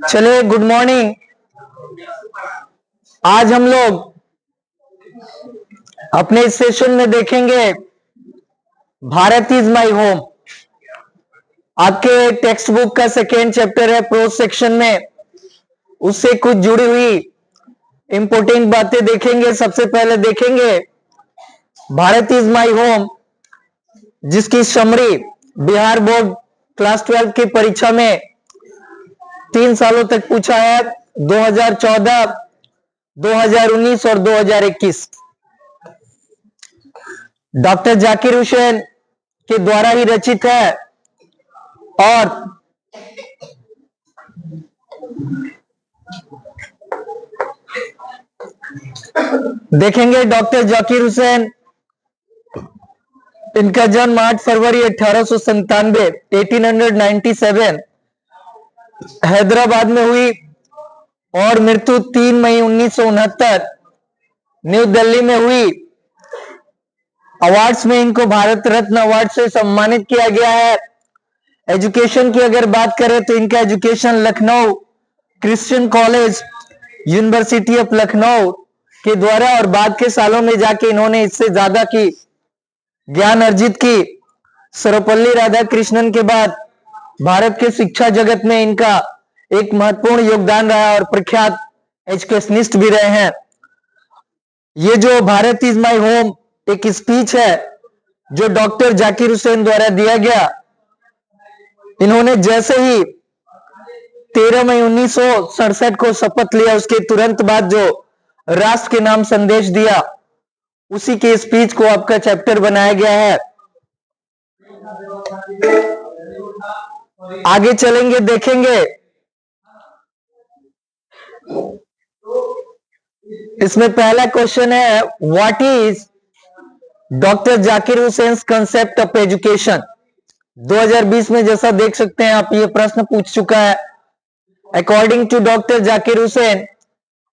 चलिए, good morning. आज हम लोग अपने इस सेशन में देखेंगे भारत इज माई होम। आपके टेक्स्ट बुक का सेकेंड चैप्टर है प्रोज सेक्शन में, उससे कुछ जुड़ी हुई इंपोर्टेंट बातें देखेंगे। सबसे पहले देखेंगे भारत इज माई होम, जिसकी समरी बिहार बोर्ड क्लास 12 की परीक्षा में 3 सालों तक पूछा है, 2014, 2019 और 2021। डॉक्टर जाकिर हुसैन के द्वारा ही रचित है और देखेंगे डॉक्टर जाकिर हुसैन, इनका जन्म 8 फरवरी 1897 1897 हैदराबाद में हुई और मृत्यु 3 मई 1969 न्यू दिल्ली में हुई। अवार्ड्स में इनको भारत रत्न अवार्ड से सम्मानित किया गया है। एजुकेशन की अगर बात करें तो इनका education Lucknow Christian college, university of Lucknow के द्वारा और बाद के सालों में जाके इन्होंने इससे ज्यादा की ज्ञान अर्जित की। सर्वपल्ली राधाकृष्णन के बाद भारत के शिक्षा जगत में इनका एक महत्वपूर्ण योगदान रहा और प्रख्यात एजुकेशनिस्ट भी रहे हैं। ये जो भारत इज माई होम एक स्पीच है जो डॉक्टर जाकिर हुसैन द्वारा दिया गया। इन्होंने जैसे ही 13 मई 1967 को शपथ लिया, उसके तुरंत बाद जो राष्ट्र के नाम संदेश दिया, उसी के स्पीच को आपका चैप्टर बनाया गया है। आगे चलेंगे, देखेंगे इसमें पहला क्वेश्चन है, what is doctor Zakir Hussain concept of education. 2020 में जैसा देख सकते हैं आप, ये प्रश्न पूछ चुका है। According to doctor Zakir Hussain,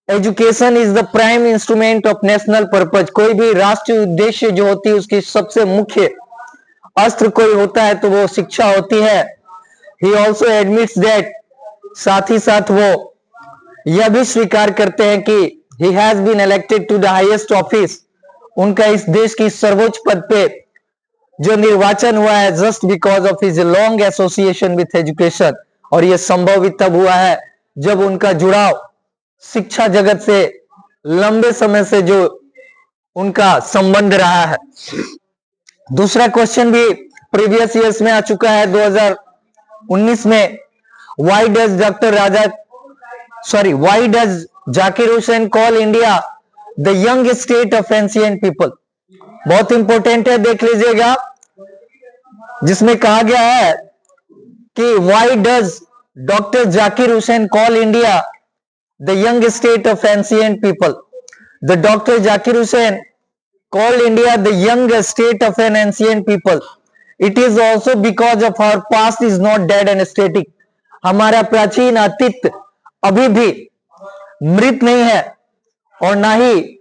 education is the prime instrument of national purpose. कोई भी राष्ट्रीय उद्देश्य जो होती है, उसकी सबसे मुख्य अस्त्र कोई होता है तो वो शिक्षा होती है। ही ऑल्सो एडमिट्स दैट, साथ ही साथ वो यह भी स्वीकार करते हैं कि he has been elected to the highest office, उनका इस देश की सर्वोच्च पद पे जो निर्वाचन हुआ है just because of his long association with education. और यह संभव भी तब हुआ है जब उनका जुड़ाव शिक्षा जगत से लंबे समय से जो उनका संबंध रहा है। दूसरा क्वेश्चन भी प्रीवियस ईयर्स में आ चुका है 2019 में, why does Zakir Hussain call India the young state of ancient people. बहुत इंपॉर्टेंट है, देख लीजिएगा, जिसमें कहा गया है कि why does doctor Zakir Hussain call India the young state of ancient people. The doctor Zakir Hussain called India the young state of an ancient people. It is also because of our past is not dead and static. हमारा प्राचीन अतीत अभी भी मृत नहीं है और ना ही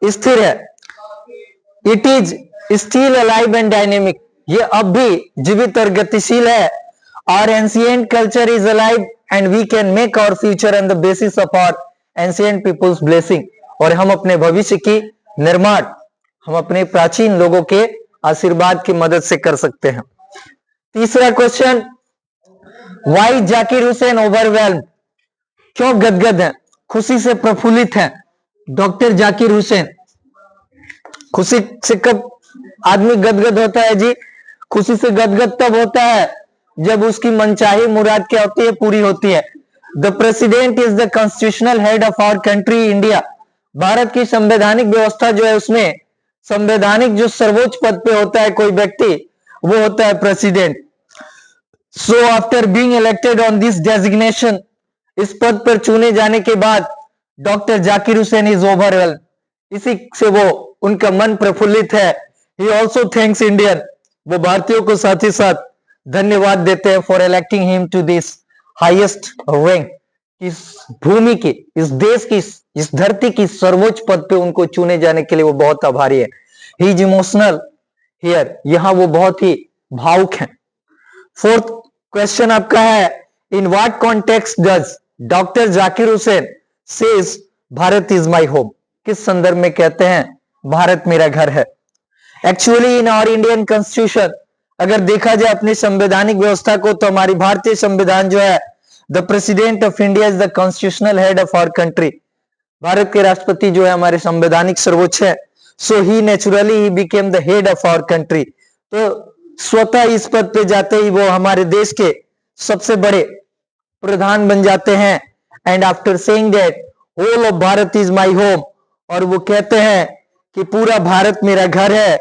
स्थिर है। It is still alive and dynamic. ये अब भी जीवित और गतिशील है। Our ancient culture is alive and we can make our future on the basis of our ancient people's blessing. और हम अपने भविष्य की निर्माण हम अपने प्राचीन लोगों के आशीर्वाद की मदद से कर सकते हैं। तीसरा question, why Zakir Hussain overwhelmed, क्यों गदगद हैं, खुशी से प्रफुल्लित हैं डॉक्टर जाकिर हुसैन। खुशी से कब आदमी गदगद होता है जी? खुशी से गदगद तब होता है जब उसकी मनचाही मुराद क्या होती है, पूरी होती है। The president is the constitutional head of our country India. Bharat की संवैधानिक व्यवस्था जो है, उसमें संवैधानिक जो सर्वोच्च पद पे होता है कोई व्यक्ति, वो होता है president. So after being elected on this designation, इस पद पर चुने जाने के बाद doctor Zakir Hussain is overwhelmed, इसी से वो उनका मन प्रफुल्लित है। ही ऑल्सो थैंक्स इंडियन, वो भारतीयों को साथ ही साथ धन्यवाद देते हैं for electing him to this highest rank. इस भूमि की, इस देश की, इस धरती की सर्वोच्च पद पे उनको चुने जाने के लिए वो बहुत आभारी है। ही इज इमोशनल हियर, यहां वो बहुत ही भावुक हैं। फोर्थ क्वेश्चन आपका है, in what context does doctor Zakir Hussain says Bharat is my home? किस संदर्भ में कहते हैं भारत मेरा घर है? Actually in our Indian constitution, अगर देखा जाए अपनी संवैधानिक व्यवस्था को, तो हमारी भारतीय संविधान जो है, the president of India is the constitutional head of our country. भारत के राष्ट्रपति जो है हमारे संवैधानिक सर्वोच्च है। So he naturally he became the head of our country. तो स्वतः इस पद पे जाते ही वो हमारे देश के सबसे बड़े प्रधान बन जाते हैं। And after saying that whole of Bharat is my home, और वो कहते हैं कि पूरा भारत मेरा घर है।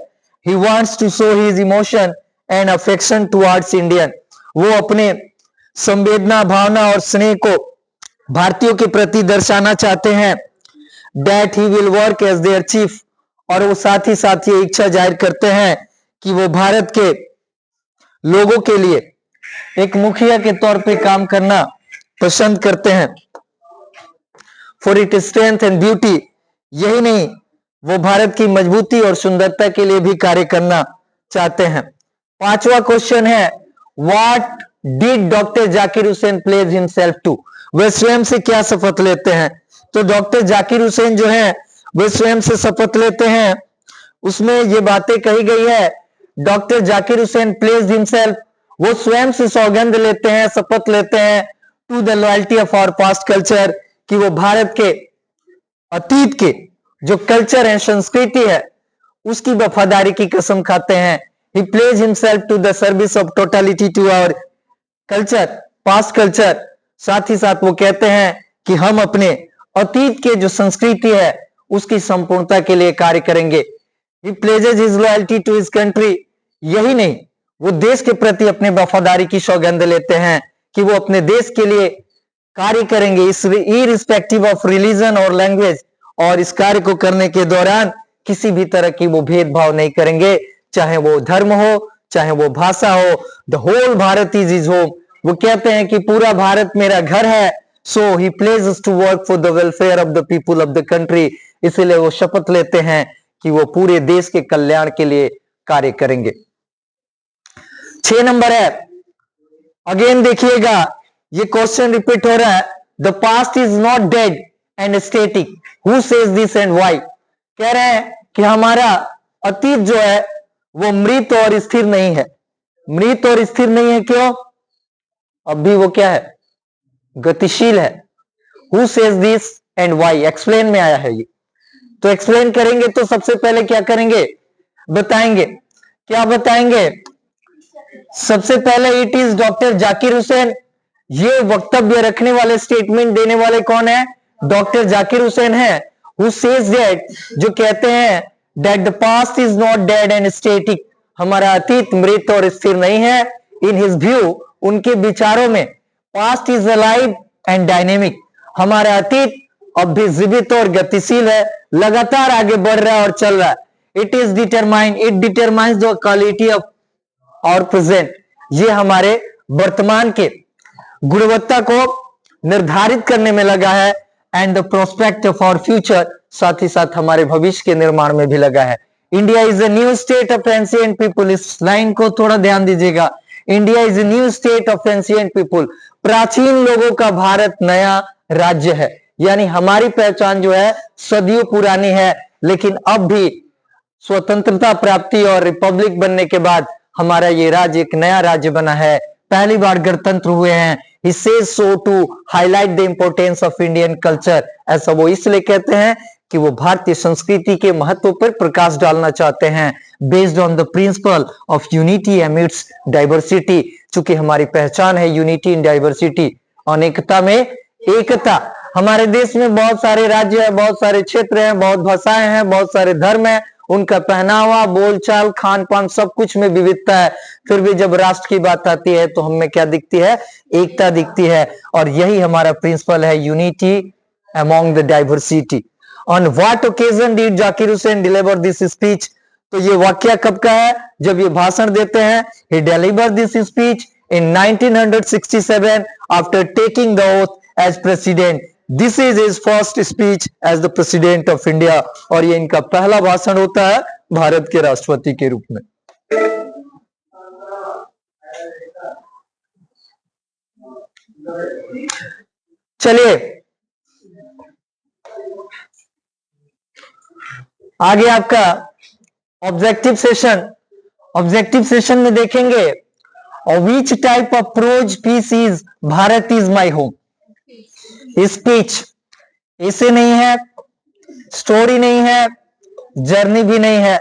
He wants to show his emotion and affection towards Indian. वो अपने संवेदना, भावना और स्नेह को भारतीयों के प्रति दर्शाना चाहते हैं। That he will work as their chief, और वो साथ ही साथ ये इच्छा जाहिर करते हैं कि वो भारत के लोगों के लिए एक मुखिया के तौर पे काम करना पसंद करते हैं। For it strength and beauty, यही नहीं, वो भारत की मजबूती और सुंदरता के लिए भी कार्य करना चाहते हैं। पांचवा क्वेश्चन है, what did doctor Zakir Hussain pledge himself to? वे स्वयं से क्या शपथ लेते हैं? तो डॉक्टर जाकिर हुसैन जो है वे स्वयं से शपथ लेते हैं। उसमें ये बातें कही गई है, doctor Zakir Hussain pledge himself, वो स्वयं से सौगंध लेते हैं, शपथ लेते हैं, to the loyalty of our past culture, कि वो भारत के अतीत के जो कल्चर है, संस्कृति है, उसकी वफादारी की कसम खाते हैं। He pledge himself to the service of totality to our culture, past culture. साथ ही साथ वो कहते हैं कि हम अपने अतीत के जो संस्कृति है उसकी संपूर्णता के लिए कार्य करेंगे। He pledges his loyalty to his country, यही नहीं, वो देश के प्रति अपने वफादारी की सौगंध लेते हैं कि वो अपने देश के लिए कार्य करेंगे, इस इरिस्पेक्टिव ऑफ रिलीजन और लैंग्वेज। और इस कार्य को करने के दौरान किसी भी तरह की वो भेदभाव नहीं करेंगे, चाहे वो धर्म हो, चाहे वो भाषा हो। The whole Bharat is his home, वो कहते हैं कि पूरा भारत मेरा घर है। So he pledges to work for the welfare of the people of the country, इसलिए वो शपथ लेते हैं कि वो पूरे देश के कल्याण के लिए कार्य करेंगे। 6 नंबर है, अगेन देखिएगा ये क्वेश्चन रिपीट हो रहा है, the past is not dead end static, who says this and why? कह रहे हैं कि हमारा अतीत जो है वो मृत और स्थिर नहीं है। मृत और स्थिर नहीं है क्यों? अब भी वो क्या है? गतिशील है। Who says this and why, explain में आया है ये। तो एक्सप्लेन करेंगे तो सबसे पहले क्या करेंगे? बताएंगे। क्या बताएंगे? सबसे पहले it is doctor Zakir Hussain. ये वक्तव्य रखने वाले, स्टेटमेंट देने वाले कौन है? डॉक्टर जाकिर हुसैन है। हु सेज दैट, जो कहते हैं that the past is not dead end static, हमारा अतीत मृत और स्थिर नहीं है। इन हिज व्यू, उनके विचारों में, past is alive and dynamic, हमारा अतीत अब भी जीवित और गतिशील है, लगातार आगे बढ़ रहा है और चल रहा है। It is determined, it determines the quality of our present, ये हमारे वर्तमान के गुणवत्ता को निर्धारित करने में लगा है। And the prospect of our future, साथ ही साथ हमारे भविष्य के निर्माण में भी लगा है। India is a new state of ancient people, इस लाइन को थोड़ा ध्यान दीजिएगा। India is a new state of ancient people, प्राचीन लोगों का भारत नया राज्य है। यानी हमारी पहचान जो है सदियों पुरानी है, लेकिन अब भी स्वतंत्रता प्राप्ति और रिपब्लिक बनने के बाद हमारा ये राज्य एक नया राज्य बना है, पहली बार गणतंत्र हुए हैं। He says so to highlight the importance of Indian culture, ऐसा वो इसलिए कहते हैं कि वो भारतीय संस्कृति के महत्व पर प्रकाश डालना चाहते हैं। Based on the principle of unity amidst diversity, चूंकि हमारी पहचान है यूनिटी इन डाइवर्सिटी, अनेकता में एकता। हमारे देश में बहुत सारे राज्य हैं, बहुत सारे क्षेत्र हैं, बहुत भाषाएं हैं, बहुत सारे धर्म हैं, उनका पहनावा, बोलचाल, खान पान, सब कुछ में विविधता है। फिर भी जब राष्ट्र की बात आती है तो हमें क्या दिखती है? एकता दिखती है। और यही हमारा प्रिंसिपल है, unity among the diversity. On what occasion did Zakir Hussain deliver this speech? तो ये वाक्य कब का है? जब ये भाषण देते हैं। He deliver this speech in 1967 after taking the oath as president. This is his first speech as the president of India, और ये इनका पहला भाषण होता है भारत के राष्ट्रपति के रूप में। चलिए आगे आपका ऑब्जेक्टिव सेशन। ऑब्जेक्टिव सेशन में देखेंगे which type of prose piece is Bharat is my home. Speech इसे नहीं है, स्टोरी नहीं है, जर्नी भी नहीं है,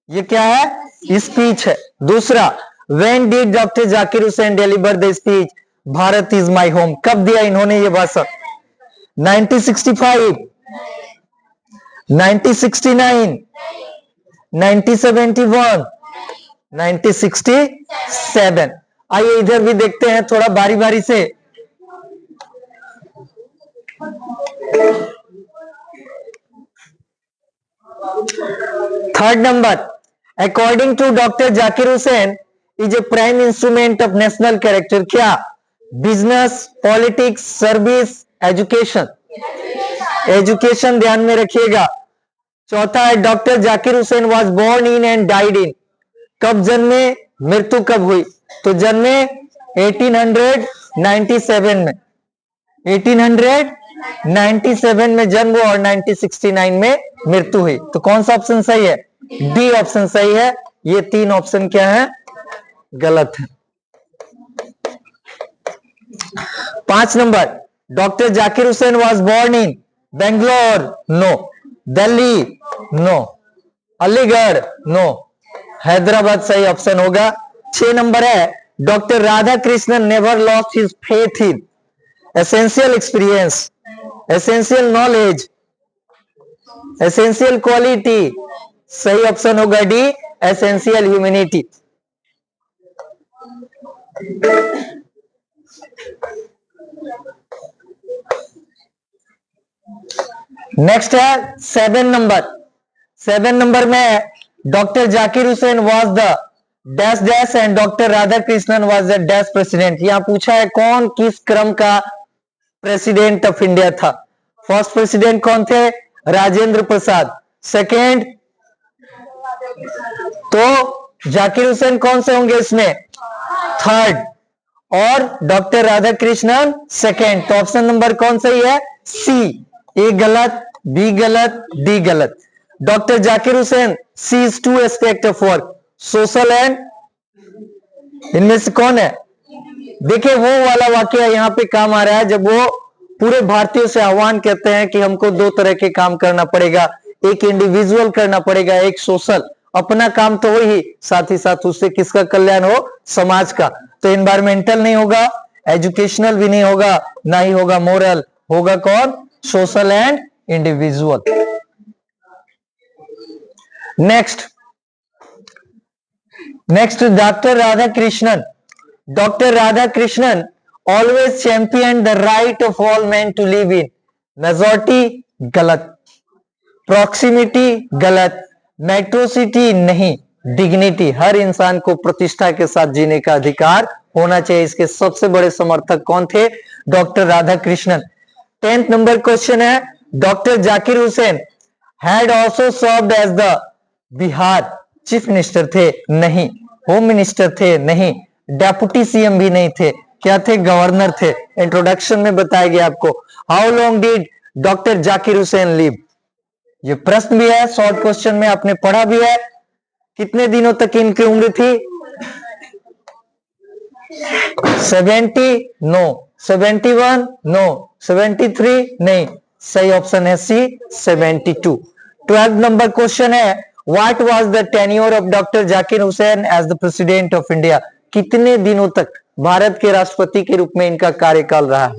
ये क्या है? स्पीच है। दूसरा, when did doctor Zakir Hussain deliver the speech Bharat is my home, कब दिया इन्होंने ये भाषण? 1965, 1969, 1971, 1967। आइए इधर भी देखते हैं थोड़ा बारी बारी से। Third number, according to doctor Zakir Hussain is a prime instrument of national character. क्या? Business, politics, service, education. Education ध्यान में रखिएगा। चौथा है doctor Zakir Hussain was born in and died in. कब जन्मे, मृत्यु कब हुई? तो जन्मे 1897 में। 1897 में जन्म हुआ और 1969 में मृत्यु हुई। तो कौन सा ऑप्शन सही है? डी ऑप्शन सही है। ये तीन ऑप्शन क्या है? गलत है। 5 number, doctor Zakir Hussain was born in Bangalore, no. Delhi, no. Aligarh, no. Hyderabad सही ऑप्शन होगा। 6 नंबर है doctor Radha Krishnan never lost his faith in essential experience, essential knowledge, essential quality. सही ऑप्शन होगा डी, एसेंशियल ह्यूमैनिटी। नेक्स्ट है 7 नंबर। 7 नंबर में doctor Zakir Hussain was the dash dash and doctor Radha Krishnan was the dash president. यहां पूछा है कौन किस क्रम का प्रेसिडेंट ऑफ इंडिया था। फर्स्ट प्रेसिडेंट कौन थे? राजेंद्र प्रसाद। सेकेंड तो जाकिर हुसैन कौन से होंगे इसमें? थर्ड। और डॉक्टर राधा कृष्णन सेकेंड। तो ऑप्शन नंबर कौन सही है? सी। ए गलत, बी गलत, डी गलत। Doctor Zakir Hussain sees to aspect of work, social and, इनमें से कौन है? देखिए वो वाला वाक्य यहां पे काम आ रहा है जब वो पूरे भारतीयों से आह्वान करते हैं कि हमको दो तरह के काम करना पड़ेगा, एक इंडिविजुअल करना पड़ेगा, एक सोशल। अपना काम तो वही, साथ ही साथ उससे किसका कल्याण हो? समाज का। तो एनवायरमेंटल नहीं होगा, एजुकेशनल भी नहीं होगा, ना ही होगा मोरल, होगा कौन? Social and individual. Next doctor Radha Krishnan. Doctor Radha Krishnan always champion the right of all man to live in majority, गलत। प्रॉक्सिमिटी, गलत। मेट्रोसिटी, नहीं। डिग्निटी, हर इंसान को प्रतिष्ठा के साथ जीने का अधिकार होना चाहिए। इसके सबसे बड़े समर्थक कौन थे? Doctor Radha Krishnan. 10th number question है doctor Zakir Hussain had also served as the Bihar chief minister थे? नहीं। होम मिनिस्टर थे? नहीं। डेप्यूटी सीएम भी नहीं थे। क्या थे? गवर्नर थे। इंट्रोडक्शन में बताया गया आपको। How long did doctor Zakir Hussain live? ये प्रश्न भी है, शॉर्ट क्वेश्चन में आपने पढ़ा भी है। कितने दिनों तक इनकी उम्र थी? 70, नो। 71, नो। 73, नहीं। सही ऑप्शन है सी, 72। 12 नंबर क्वेश्चन है what was the tenure of doctor Zakir Hussain as the president of India? कितने दिनों तक भारत के राष्ट्रपति के रूप में इनका कार्यकाल रहा?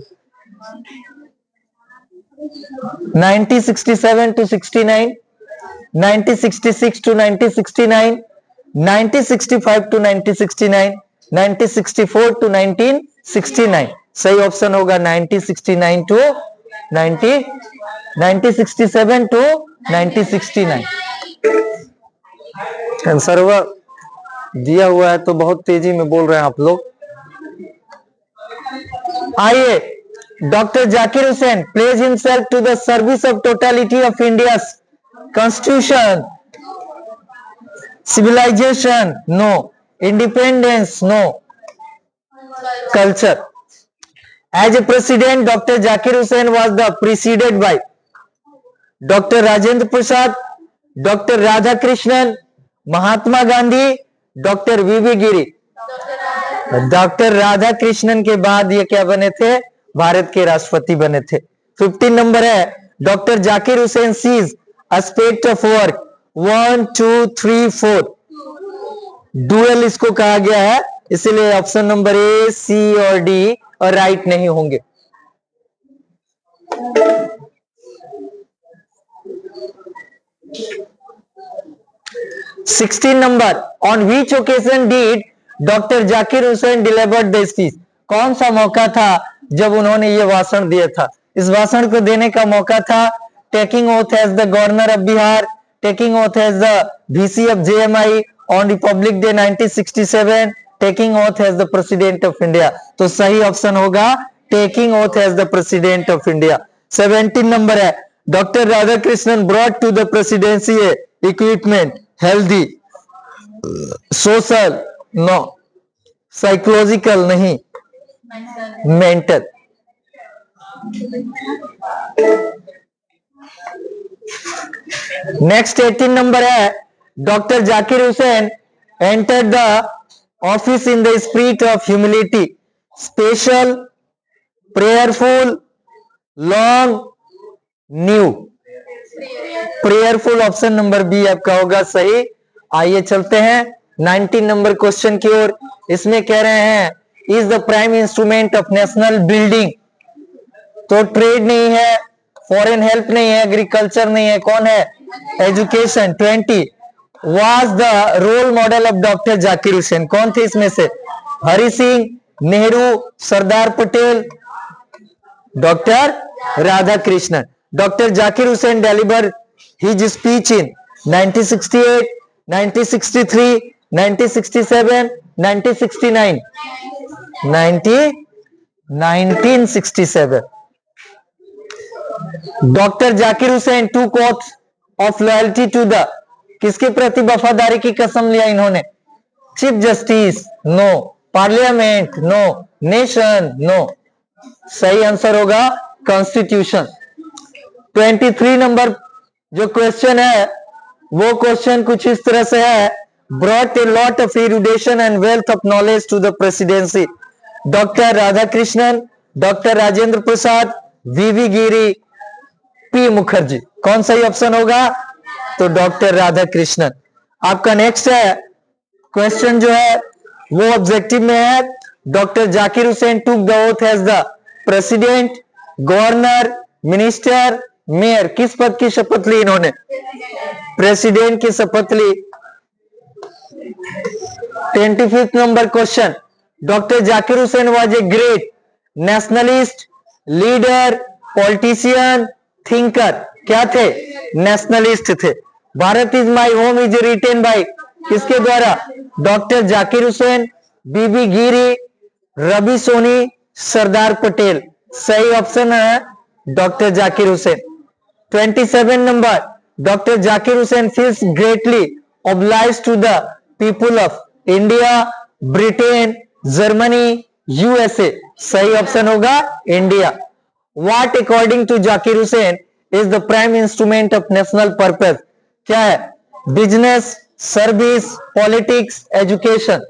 1967 to 69, 1966 to 1969, 1965 to 1969, 1964 to 1969। सही ऑप्शन होगा 1969 to 1967 to 1969। आंसर दिया हुआ है तो बहुत तेजी में बोल रहे हैं आप लोग। आइए, doctor Zakir Hussain pledge himself to the service of totality of India constitution, civilization, no. Independence, no. Culture. As a president, Dr. Zakir Hussain was preceded by Dr. Rajendra Prasad, Dr. Radhakrishnan, Mahatma Gandhi, doctor VV Giri. Doctor Radha Krishnan के बाद ये क्या बने थे? भारत के राष्ट्रपति बने थे। 15 नंबर है, doctor Zakir Hussain sees aspect of work 1 2 3 4 dual इसको कहा गया है, इसलिए ऑप्शन नंबर ए, सी और डी और राइट नहीं होंगे। Sixteen number, on which occasion did doctor Zakir Hussain delivered the speech? कौन सा मौका था जब उन्होंने ये भाषण दिया था? इस भाषण को देने का मौका था taking oath as the governor of Bihar, taking oath as the VC of JMI on republic day 1967, taking oath as the president of India. तो सही ऑप्शन होगा taking oath as the president of India. 17 number है, doctor Radhakrishnan brought to the presidency equipment healthy, social no, psychological नहीं, mental. Next 18 number है, doctor Zakir Hussain entered the office in the spirit of humility, special, prayerful, long, new. Prayerful option number B आपका होगा सही। आइए चलते हैं 19 number question की ओर। इसमें कह रहे हैं is the prime instrument of national building. तो ट्रेड नहीं है, फॉरेन हेल्प नहीं है, एग्रीकल्चर नहीं है, कौन है? Education. 20 was the role model of doctor Zakir Hussain. कौन थे इसमें से? Hari Singh, Nehru, Sardar Patel, doctor Radha Krishnan. Doctor Zakir Hussain deliver his speech in 1968, 1963, 1967, 1969, 1967। Doctor Zakir Hussain took oath of loyalty to the, किसके प्रति वफादारी की कसम लिया इन्होंने? Chief justice no, parliament no, nation no. सही आंसर होगा कॉन्स्टिट्यूशन। 23 नंबर जो क्वेश्चन है वो क्वेश्चन कुछ इस तरह से है, brought a lot of erudition and wealth of knowledge to the presidency, doctor Radhakrishnan, doctor Rajendra Prasad, VV Giri, P Mukherjee. कौन सही ऑप्शन होगा? तो डॉक्टर राधाकृष्णन। आपका नेक्स्ट है क्वेश्चन जो है वो ऑब्जेक्टिव में है, doctor Zakir Hussain took the oath as the president, governor, minister, mayor. किस पद की शपथ ली इन्होंने? प्रेसिडेंट की शपथ ली। 25 number question, doctor Zakir Hussain was a great nationalist, leader, politician, thinker. क्या थे? नेशनलिस्ट थे। Bharat is my home is written by, किसके द्वारा? Doctor Zakir Hussain, BB Giri, Ravi Soni, Sardar Patel. सही ऑप्शन है doctor Zakir Hussain. 27 number, doctor Zakir Hussain feels greatly obliged to the people of India, Britain, Germany, USA। सही option होगा India. What according to Zakir Hussain is the prime instrument of national purpose? क्या है? Business, service, politics, education.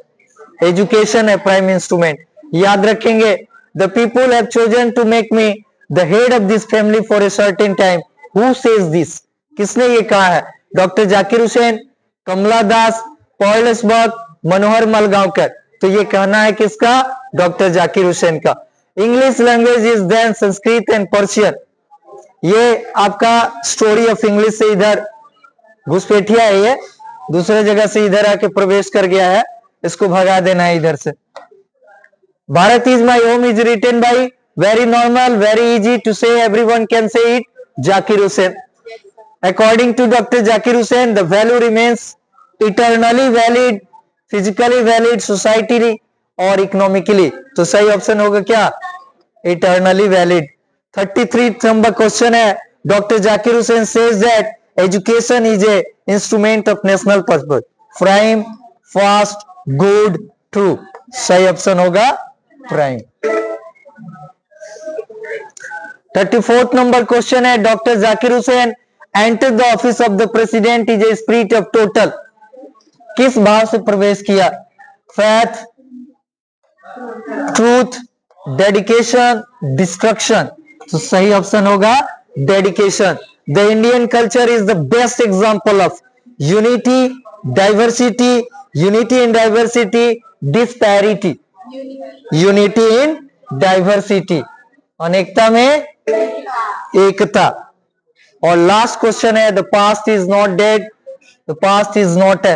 Education है prime instrument. याद रखेंगे, the people have chosen to make me the head of this family for a certain time. Who says this? किसने ये कहा है? Doctor Zakir Hussain, Kamala Das, पॉयलसबर्ग, मनोहर मलगांवकर। तो ये कहना है किसका? डॉक्टर जाकिर हुसैन का। English language is then Sanskrit and Persian. ये आपका स्टोरी ऑफ इंग्लिश से इधर घुसपैठिया है, ये दूसरे जगह से इधर आके प्रवेश कर गया है, इसको भगा देना है इधर से। Bharat is my home is written by, very normal, very easy to say, everyone can say it, Zakir Hussain. According to doctor Zakir Hussain the value remains eternally valid, physically valid, societally और इकोनॉमिकली। तो सही ऑप्शन होगा क्या? Eternally valid. 33 नंबर क्वेश्चन है, doctor Zakir Hussain says that education is a instrument of national purpose, prime, fast, good, true. सही option होगा prime. 34th number question है, doctor Zakir Hussain enter the office of the president is a spirit of total, किस भाव से प्रवेश किया? Faith, truth, dedication, destruction. तो सही ऑप्शन होगा dedication. The Indian culture is the best example of unity, diversity, unity in diversity, disparity. Unity in diversity, अनेकता में एकता। और लास्ट क्वेश्चन है, the past is not dead, the past is not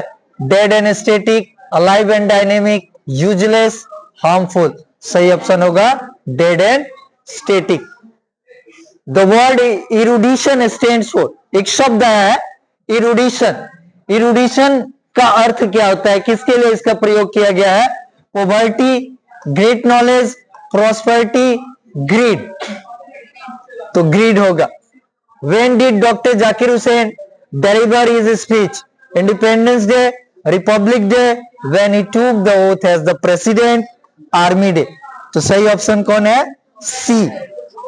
dead end static, alive and dynamic, useless, harmful. सही option होगा dead end static. The word erudition stands for, एक शब्द है इरुडिशन। इरुडिशन का अर्थ क्या होता है, किसके लिए इसका प्रयोग किया गया है? Poverty, great knowledge, prosperity, greed. तो ग्रीड होगा। When did Dr. Zakir Hussain deliver his speech? Independence Day, Republic Day, when he took the oath as the President, Army Day. तो सही ऑप्शन कौन है? C.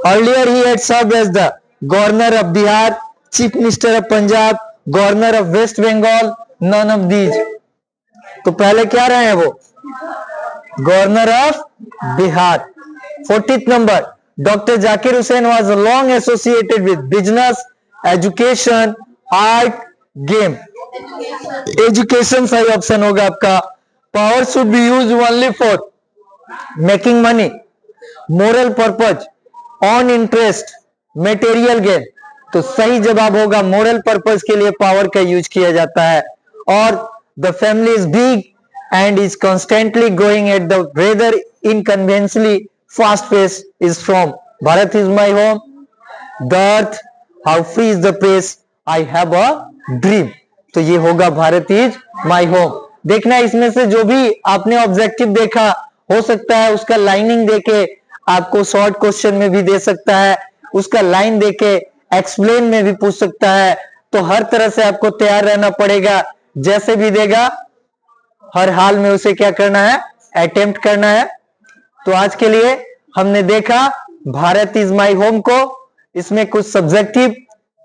Earlier he had served as the Governor of Bihar, Chief Minister of Punjab, Governor of West Bengal, none of these. तो पहले क्या रहे हैं वो? Governor of Bihar. 40th number, Dr. Zakir Hussain was long associated with business, education, art, game. Education सही option होगा आपका। Power should be used only for making money, moral purpose, on interest, material gain. तो सही जवाब होगा moral purpose के लिए power का यूज किया जाता है। और the family is big and is constantly growing at the rather inconveniently fast pace is from Bharat is my home, the earth, how free is the place, I have a dream. तो ये होगा Bharat is my home. देखना इसमें से जो भी आपने objective देखा, हो सकता है उसका लाइनिंग देके आपको शॉर्ट क्वेश्चन में भी दे सकता है, उसका लाइन देके एक्सप्लेन में भी पूछ सकता है। तो हर तरह से आपको तैयार रहना पड़ेगा, जैसे भी देगा हर हाल में उसे क्या करना है? अटेम्प्ट करना है। तो आज के लिए हमने देखा भारत इज माई होम को, इसमें कुछ सब्जेक्टिव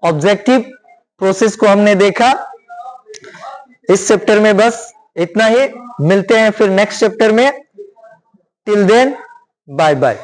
ऑब्जेक्टिव प्रोसेस को हमने देखा। इस चैप्टर में बस इतना ही, मिलते हैं फिर नेक्स्ट चैप्टर में। Till then bye bye.